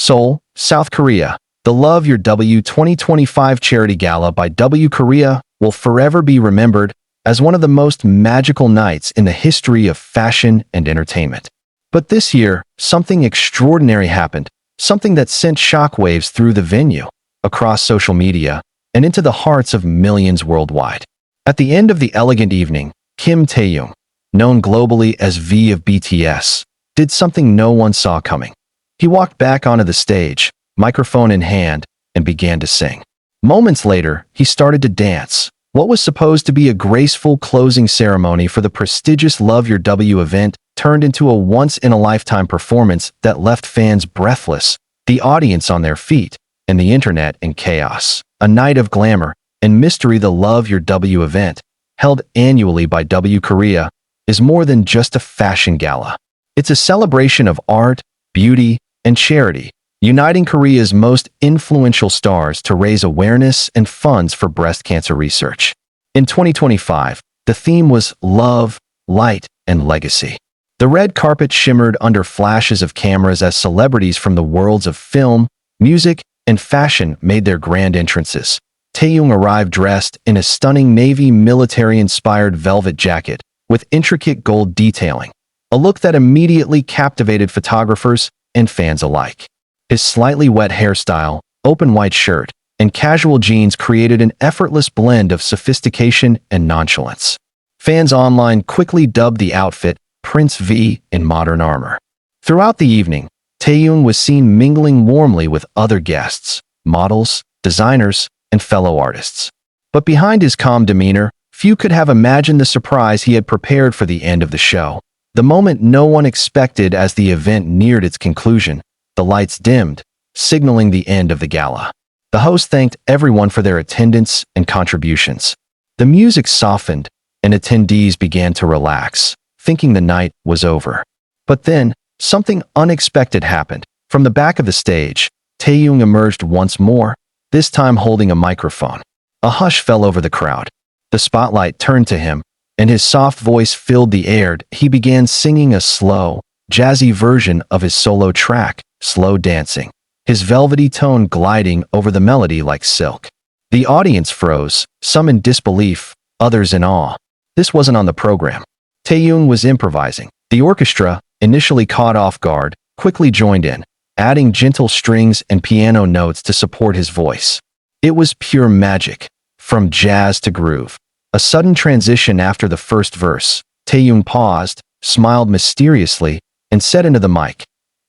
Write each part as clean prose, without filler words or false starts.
Seoul, South Korea. The Love Your W 2025 Charity Gala by W Korea will forever be remembered as one of the most magical nights in the history of fashion and entertainment. But this year, something extraordinary happened, something that sent shockwaves through the venue, across social media, and into the hearts of millions worldwide. At the end of the elegant evening, Kim Taehyung, known globally as V of BTS, did something no one saw coming. He walked back onto the stage, microphone in hand, and began to sing. Moments later, he started to dance. What was supposed to be a graceful closing ceremony for the prestigious Love Your W event turned into a once-in-a-lifetime performance that left fans breathless, the audience on their feet, and the internet in chaos. A night of glamour and mystery. The Love Your W event, held annually by W Korea, is more than just a fashion gala. It's a celebration of art, beauty, and charity, uniting Korea's most influential stars to raise awareness and funds for breast cancer research. In 2025, the theme was Love, Light, and Legacy. The red carpet shimmered under flashes of cameras as celebrities from the worlds of film, music, and fashion made their grand entrances. Taehyung arrived dressed in a stunning navy military-inspired velvet jacket with intricate gold detailing, a look that immediately captivated photographers and fans alike. His slightly wet hairstyle, open white shirt, and casual jeans created an effortless blend of sophistication and nonchalance. Fans online quickly dubbed the outfit Prince V in modern armor. Throughout the evening, Taehyung was seen mingling warmly with other guests, models, designers, and fellow artists. But behind his calm demeanor, few could have imagined the surprise he had prepared for the end of the show. The moment no one expected. As the event neared its conclusion, the lights dimmed, signaling the end of the gala. The host thanked everyone for their attendance and contributions. The music softened, and attendees began to relax, thinking the night was over. But then, something unexpected happened. From the back of the stage, Taehyung emerged once more, this time holding a microphone. A hush fell over the crowd. The spotlight turned to him, and his soft voice filled the air. He began singing a slow, jazzy version of his solo track, Slow Dancing, his velvety tone gliding over the melody like silk. The audience froze, some in disbelief, others in awe. This wasn't on the program. Taehyung was improvising. The orchestra, initially caught off guard, quickly joined in, adding gentle strings and piano notes to support his voice. It was pure magic, from jazz to groove. A sudden transition after the first verse. Taehyung paused, smiled mysteriously, and said into the mic,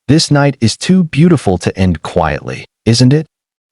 "This night is too beautiful to end quietly, isn't it?"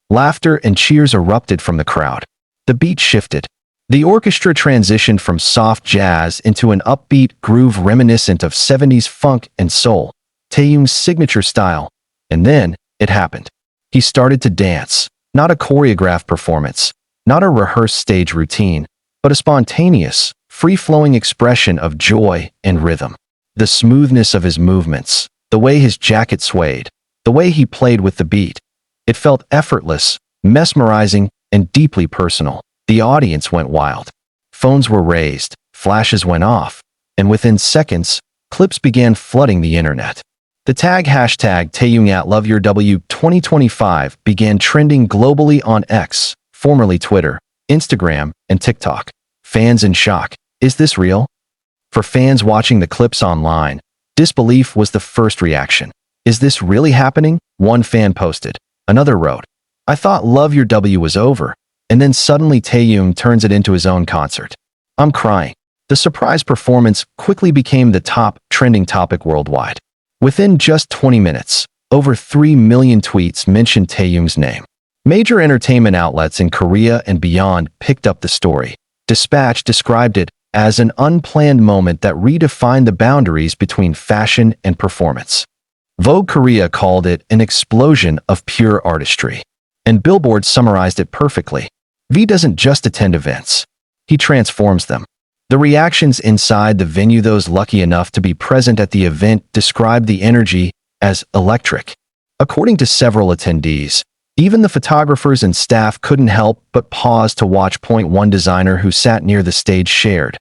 Laughter and cheers erupted from the crowd. The beat shifted. The orchestra transitioned from soft jazz into an upbeat groove reminiscent of 70s funk and soul, Taehyung's signature style. And then, it happened. He started to dance, not a choreographed performance, not a rehearsed stage routine, but a spontaneous, free-flowing expression of joy and rhythm. The smoothness of his movements, the way his jacket swayed, the way he played with the beat. It felt effortless, mesmerizing, and deeply personal. The audience went wild. Phones were raised, flashes went off, and within seconds, clips began flooding the internet. The tag hashtag #TaehyungAtLoveYourW 2025 began trending globally on X, formerly Twitter, Instagram, and TikTok. Fans in shock. Is this real? For fans watching the clips online, disbelief was the first reaction. Is this really happening? One fan posted. Another wrote, "I thought Love Your W was over, and then suddenly Taehyung turns it into his own concert. I'm crying." The surprise performance quickly became the top trending topic worldwide. Within just 20 minutes, over 3 million tweets mentioned Taehyung's name. Major entertainment outlets in Korea and beyond picked up the story. Dispatch described it as an unplanned moment that redefined the boundaries between fashion and performance. Vogue Korea called it an explosion of pure artistry. And Billboard summarized it perfectly. V doesn't just attend events. He transforms them. The reactions inside the venue, those lucky enough to be present at the event, described the energy as electric. According to several attendees, even the photographers and staff couldn't help but pause to watch. One designer who sat near the stage shared,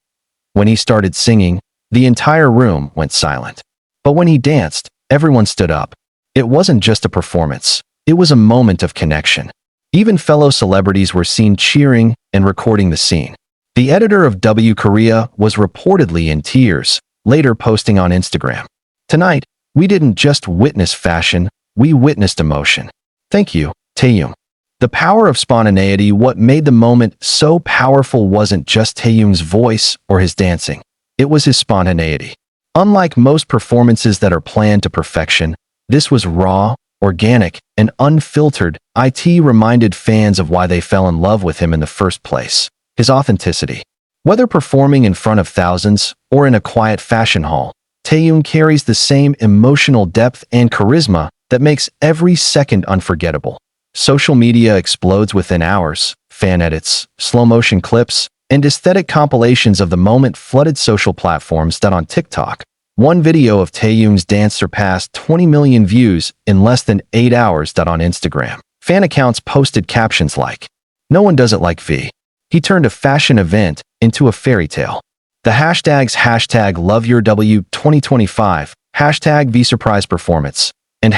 "When he started singing, the entire room went silent. But when he danced, everyone stood up. It wasn't just a performance. It was a moment of connection. Even fellow celebrities were seen cheering and recording the scene. The editor of W Korea was reportedly in tears, later posting on Instagram, "Tonight, we didn't just witness fashion, we witnessed emotion. Thank you, Taeyong." The power of spontaneity. What made the moment so powerful wasn't just Taeyong's voice or his dancing. It was his spontaneity. Unlike most performances that are planned to perfection, this was raw, organic, and unfiltered. It reminded fans of why they fell in love with him in the first place. His authenticity. Whether performing in front of thousands or in a quiet fashion hall, Taeyong carries the same emotional depth and charisma that makes every second unforgettable. Social media explodes within hours. Fan edits, slow-motion clips, and aesthetic compilations of the moment flooded social platforms. On TikTok, one video of Taeyong's dance surpassed 20 million views in less than 8 hours. On Instagram, fan accounts posted captions like, "No one does it like V. He turned a fashion event into a fairy tale." The hashtags #LoveYourW2025, #VSurprisePerformance, and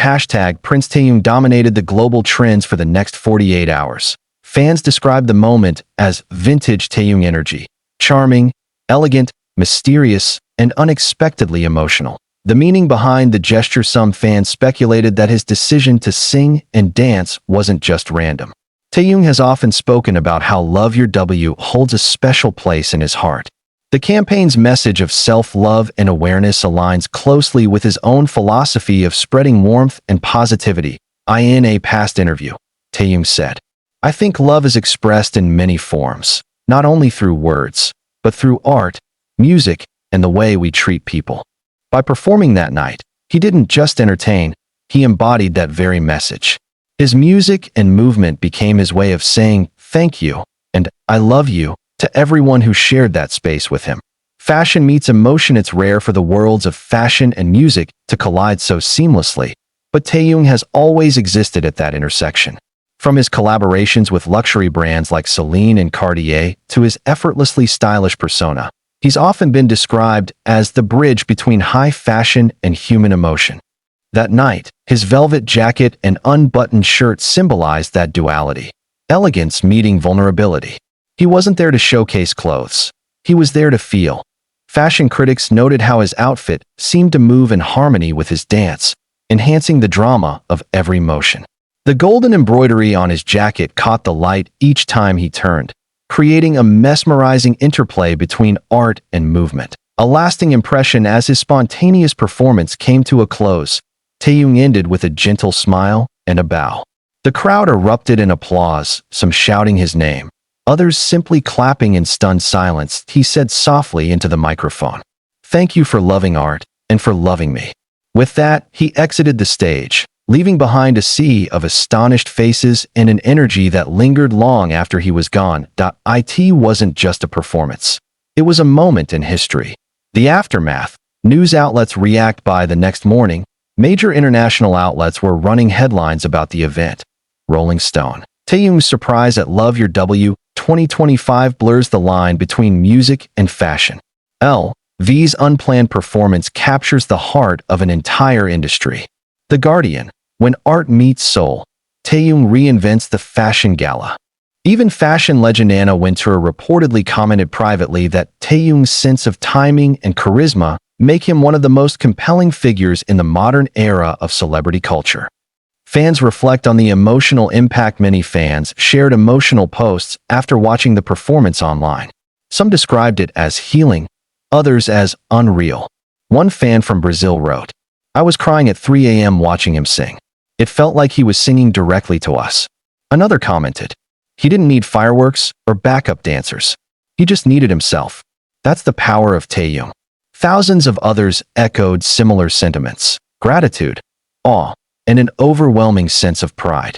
#Prince Taeyong dominated the global trends for the next 48 hours. Fans described the moment as vintage Taeyong energy, charming, elegant, mysterious, and unexpectedly emotional. The meaning behind the gesture. Some fans speculated that his decision to sing and dance wasn't just random. Taeyong has often spoken about how Love Your W holds a special place in his heart. The campaign's message of self-love and awareness aligns closely with his own philosophy of spreading warmth and positivity. In a past interview, Taeyong said, "I think love is expressed in many forms, not only through words, but through art, music, and the way we treat people." By performing that night, he didn't just entertain, he embodied that very message. His music and movement became his way of saying thank you and I love you to everyone who shared that space with him. Fashion meets emotion. It's rare for the worlds of fashion and music to collide so seamlessly, but Taeyong has always existed at that intersection. From his collaborations with luxury brands like Celine and Cartier to his effortlessly stylish persona, he's often been described as the bridge between high fashion and human emotion. That night, his velvet jacket and unbuttoned shirt symbolized that duality. Elegance meeting vulnerability. He wasn't there to showcase clothes. He was there to feel. Fashion critics noted how his outfit seemed to move in harmony with his dance, enhancing the drama of every motion. The golden embroidery on his jacket caught the light each time he turned, creating a mesmerizing interplay between art and movement. A lasting impression. As his spontaneous performance came to a close, Taeyong ended with a gentle smile and a bow. The crowd erupted in applause, some shouting his name, others simply clapping in stunned silence. He said softly into the microphone, "Thank you for loving art and for loving me." With that, he exited the stage, leaving behind a sea of astonished faces and an energy that lingered long after he was gone. It wasn't just a performance. It was a moment in history. The aftermath. News outlets react. By the next morning, major international outlets were running headlines about the event. Rolling Stone. Taeyong's surprise at Love Your W 2025 blurs the line between music and fashion. LV's unplanned performance captures the heart of an entire industry. The Guardian. When art meets soul, Taeyong reinvents the fashion gala. Even fashion legend Anna Wintour reportedly commented privately that Taeyong's sense of timing and charisma make him one of the most compelling figures in the modern era of celebrity culture. Fans reflect on the emotional impact. Many fans shared emotional posts after watching the performance online. Some described it as healing, others as unreal. One fan from Brazil wrote, "I was crying at 3 a.m. watching him sing. It felt like he was singing directly to us." Another commented, "He didn't need fireworks or backup dancers. He just needed himself. That's the power of Taeyong." Thousands of others echoed similar sentiments: gratitude, awe, and an overwhelming sense of pride.